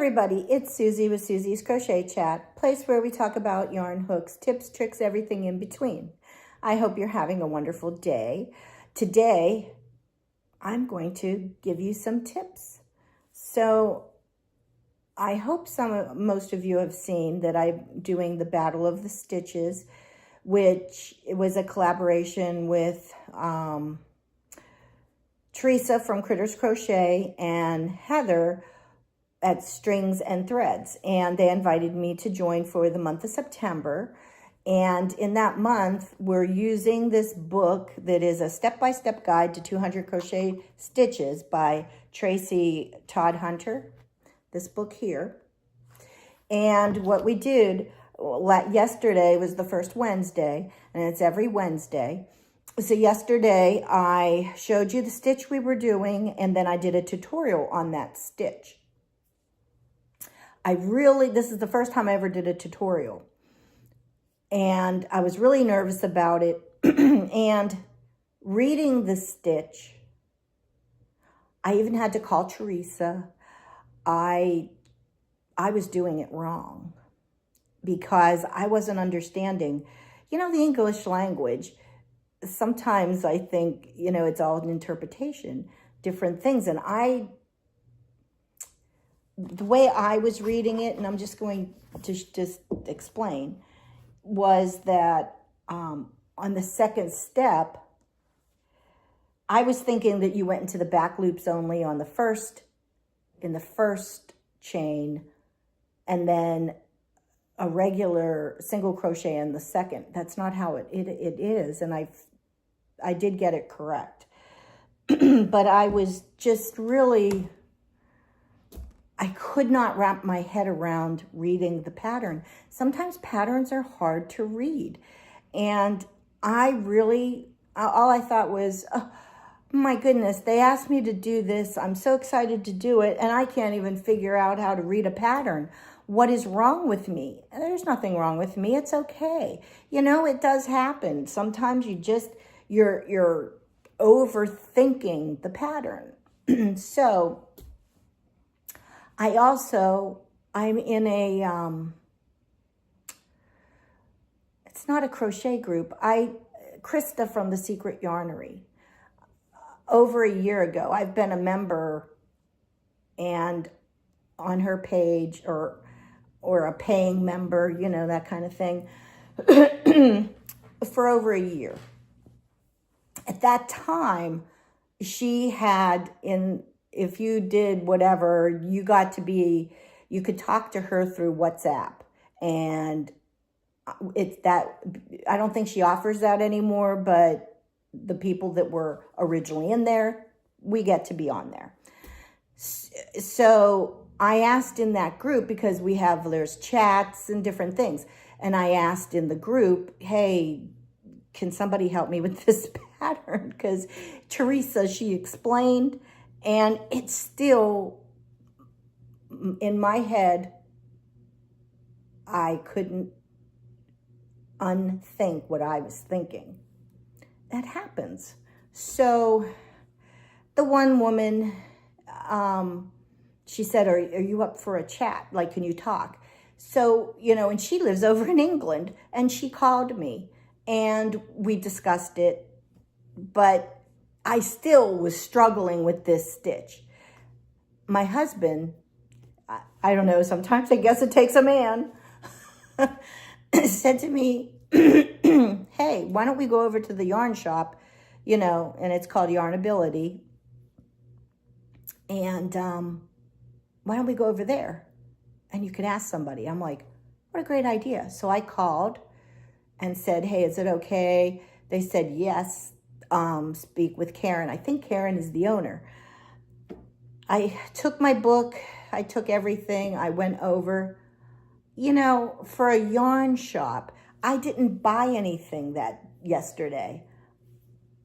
everybody, it's Susie with Susie's Crochet Chat, place where we talk about yarn, hooks, tips, tricks, everything in between. I hope you're having a wonderful day. Today, I'm going to give you some tips. So I hope most of you have seen that I'm doing the Battle of the Stiches, which was a collaboration with Teresa from Critters Crochet and Heather at Strings and Threads. And they invited me to join for the month of September. And in that month, we're using this book that is a step-by-step guide to 200 crochet stitches by Tracy Todd Hunter, this book here. And what we did yesterday was the first Wednesday, and it's every Wednesday. So yesterday I showed you the stitch we were doing, and then I did a tutorial on that stitch. This is the first time I ever did a tutorial. And I was really nervous about it. And reading the stitch, I even had to call Teresa. I was doing it wrong because I wasn't understanding. You know, the English language, sometimes I think, it's all an interpretation, different things. And the way I was reading it, and I'm just going to just explain, was that on the second step, I was thinking that you went into the back loops only on in the first chain, and then a regular single crochet in the second. That's not how it is, and I did get it correct. But I was just really, I could not wrap my head around reading the pattern. Sometimes patterns are hard to read. And all I thought was, oh, my goodness, they asked me to do this. I'm so excited to do it. And I can't even figure out how to read a pattern. What is wrong with me? There's nothing wrong with me. It's okay. It does happen. Sometimes you're overthinking the pattern. So I'm in it's not a crochet group. Krista from the Secret Yarnery. Over a year ago, I've been a member and on her page or a paying member, that kind of thing, for over a year. At that time, she had if you did whatever, you could talk to her through WhatsApp. And I don't think she offers that anymore, but the people that were originally in there, we get to be on there. So I asked in that group, because there's chats and different things. And I asked in the group, hey, can somebody help me with this pattern? Because Teresa, she explained, and it's still in my head. I couldn't unthink what I was thinking. That happens. So the one woman, she said, are you up for a chat? Like, can you talk? So, and she lives over in England, and she called me and we discussed it, but I still was struggling with this stitch. My husband, I don't know, sometimes I guess it takes a man, said to me, hey, why don't we go over to the yarn shop, and it's called YarnAbility, and why don't we go over there and you can ask somebody. I'm like, what a great idea. So I called and said, hey, is it okay? They said, yes, speak with Karen. I think Karen is the owner. I took my book, I took everything, I went over. For a yarn shop, I didn't buy anything yesterday.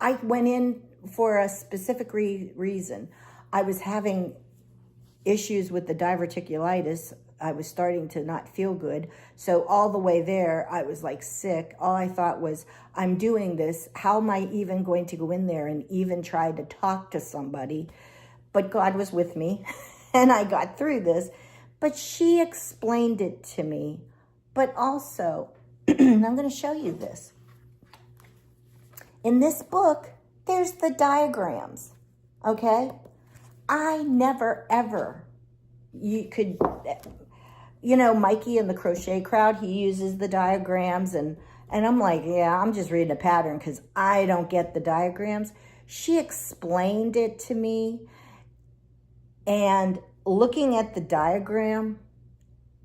I went in for a specific reason. I was having issues with the diverticulitis. I was starting to not feel good. So all the way there, I was like sick. All I thought was, I'm doing this. How am I even going to go in there and even try to talk to somebody? But God was with me and I got through this. But she explained it to me. But also, I'm going to show you this. In this book, there's the diagrams, okay? I never, ever, Mikey in the crochet crowd, he uses the diagrams, and I'm like, yeah, I'm just reading a pattern because I don't get the diagrams. She explained it to me, and looking at the diagram,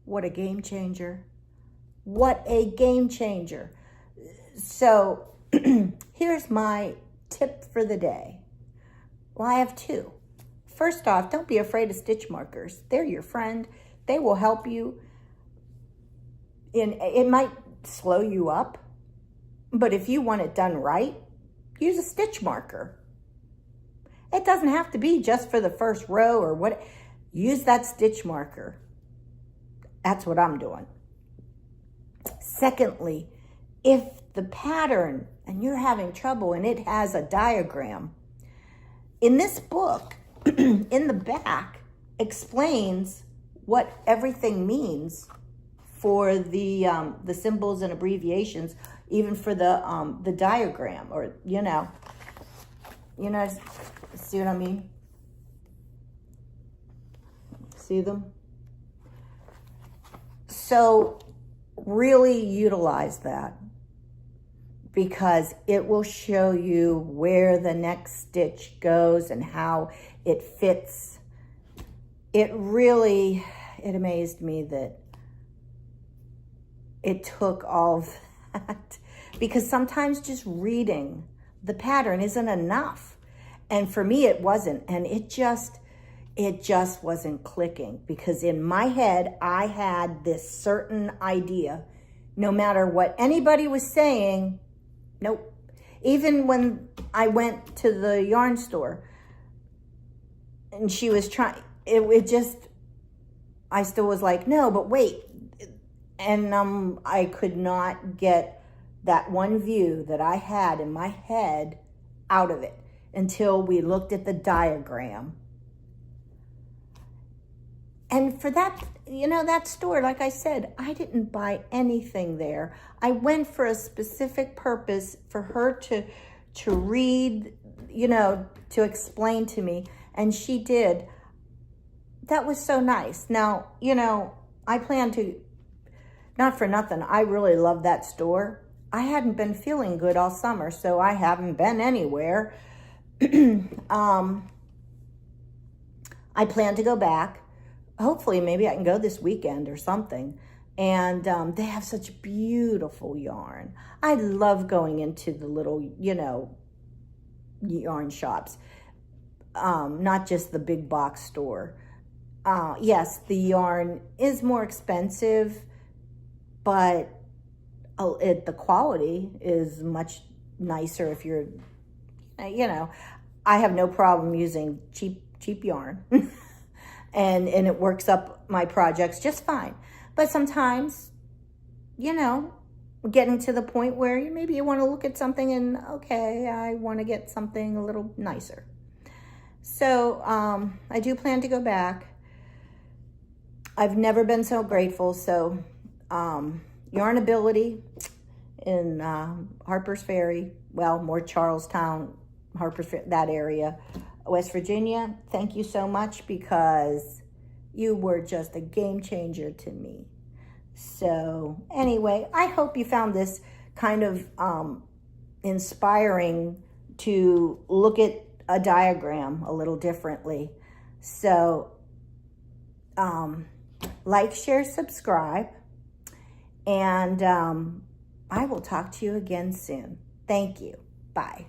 what a game changer. What a game changer. So here's my tip for the day. Well, I have two. First off, don't be afraid of stitch markers. They're your friend. They will help you. It might slow you up, but if you want it done right, use a stitch marker. It doesn't have to be just for the first row or what. Use that stitch marker. That's what I'm doing. Secondly, if the pattern and you're having trouble and it has a diagram, in this book, in the back, explains what everything means for the symbols and abbreviations, even for the diagram, or you know, see what I mean? See them? So really utilize that, because it will show you where the next stitch goes and how it fits. It amazed me that it took all of that, because sometimes just reading the pattern isn't enough. And for me, it wasn't. And it just wasn't clicking, because in my head, I had this certain idea. No matter what anybody was saying, nope. Even when I went to the yarn store and she was trying, I still was like, no, but wait. And I could not get that one view that I had in my head out of it until we looked at the diagram. And for that, that store, like I said, I didn't buy anything there. I went for a specific purpose, for her to read, to explain to me, and she did. That was so nice. Now, I plan to, not for nothing, I really love that store. I hadn't been feeling good all summer, so I haven't been anywhere. I plan to go back. Hopefully, maybe I can go this weekend or something. And they have such beautiful yarn. I love going into the little, yarn shops. Not just the big box store. Yes, the yarn is more expensive, but the quality is much nicer if you're, I have no problem using cheap yarn. and it works up my projects just fine. But sometimes, getting to the point where maybe you want to look at something and, okay, I want to get something a little nicer. So I do plan to go back. I've never been so grateful. So YarnAbility in Harper's Ferry, well, more Charlestown, Harper's Ferry, that area, West Virginia, thank you so much, because you were just a game changer to me. So anyway, I hope you found this kind of inspiring to look at a diagram a little differently. So like, share, subscribe, and I will talk to you again soon. Thank you. Bye.